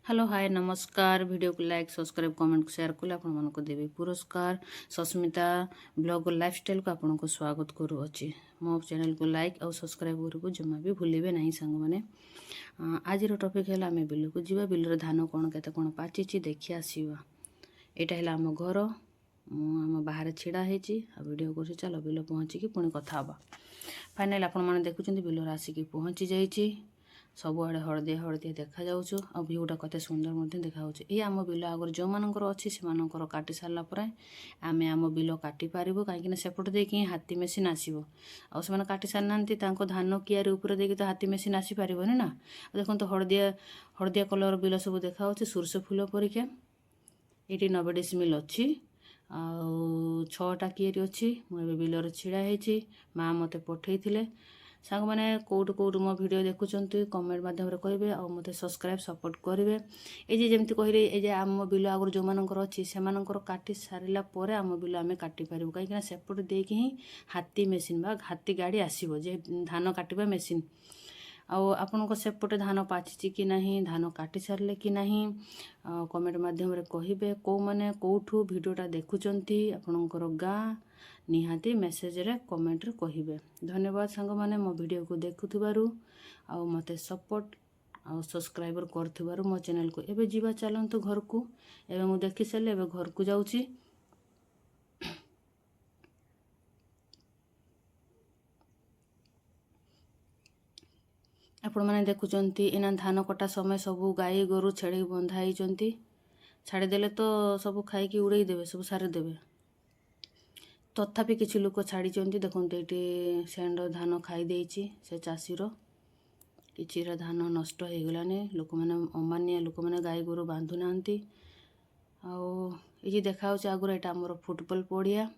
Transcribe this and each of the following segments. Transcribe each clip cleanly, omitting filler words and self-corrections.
Hello hi नमस्कार। Video को like subscribe comment share कले आपण मानको देवी पुरस्कार। सस्मिता ब्लॉग और लाइफस्टाइल को आपन को स्वागत करूँगी। मो चैनल को लाइक और सब्सक्राइब करू जमा भी भूलिबे नहीं सांग माने। आज टॉपिक है आम बिल को जीवा बिल धान कौन केते कौन पाची देखि आसीबा। एटा है आम घर आम बाहर छिड़ा होती वीडियो कर चलो बिल पहुँचिकी पुणी कथा हाँ। फाइनाल आपण मैंने देखुं बिल आसिकी पहुँची जाइए सबुआड़े हलदिया हलदिया देखा जाऊँ और भ्यूटा कते सुंदर देखा ये आम बिल आगर जो मानकर अच्छी से काटी सारा पर आम आम बिल काटी पारू कहीं सेपट देकी हाथी मेसीन आसो आने काटी सारी ना धान कियारी उपर देकी तो हाथी मेसीन आसीपर ना। देखो हलदिया हलदिया कलर बिल सब देखा सोरष फूल परीक्षा ये 90 डिसमिल अच्छी आउ 6टा कियारी अच्छी मुझे बिलर छिड़ा होती माँ मत पठे सांग मैंने कौटू कौटू मो वीडियो देखुंत कमेंट मध्यम कहे और मत सब्सक्राइब सपोर्ट करेंगे। ये जमी कहले ये आम बिल आगर जो मानकर अच्छी से काटी सारा पर आम बिल आम काटी पारू कहीं सेपट देकी ही हाथी मेसीन बा हाथी गाड़ी आसो जे धान काटिबा मेसीन आपण सेपटे धान पाची कि नहीं धान काटी सारे कि नहीं कमेंट मध्यम कहे कौ मैंने कौठू वीडियोटा देखुंत आपणकर गाँ निहाती मेसेज रे कमेंट रे कहिबे। धन्यवाद सांग माने मो वीडियो को देखुथिबारु आ मते सपोर्ट आ सब्सक्राइबर करथिबारु मो चैनल को। एबे जीवा चलंतु घर को एबे मु देखि सेले एबे घर को जाउची। आपण माने देखुचंती एना धान कटा समय सब गाई गोरु छेड़ी बंधा होइचंती छाड़ी देले तो सब खाई की उड़ाई देबे सब सारी देबे तथापि किसी लोक छाड़ी देखते ये सेंड धान खाई देछि से चाषीर कि धान नष्ट हो गलानी लोक मैंने अमानिया लोक मैंने गाई गोरु बांधु ना ये देखा आगुरी यहाँ आमर फुटबॉल पड़िया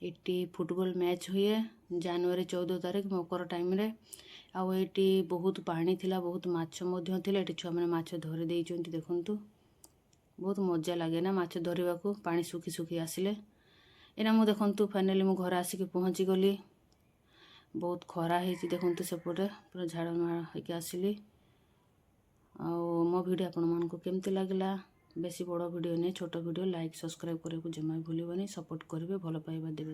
ये फुटबॉल मैच हुए जनवरी 14 तारीख मकर टाइम रे आउटी बहुत पानी थिला बहुत माछ थिला छुआ मैंने माछ धरी देइचंती देखंतु बहुत मजा लगे ना माछ धरवा को पानी सुखी सुखी आसिले एना मु देखंतु फाइनाली मु घर आसिक पहुँची गली बहुत खरा होती देखंतु सेपटे पूरा झाड़मा होके आसिली मो वीडियो आपण मानक केमती लागला बेसी बड़ वीडियो नहीं छोट वीडियो लाइक सब्सक्राइब करने को जमा भूलबनी सपोर्ट करेंगे भल पाइबा देवे।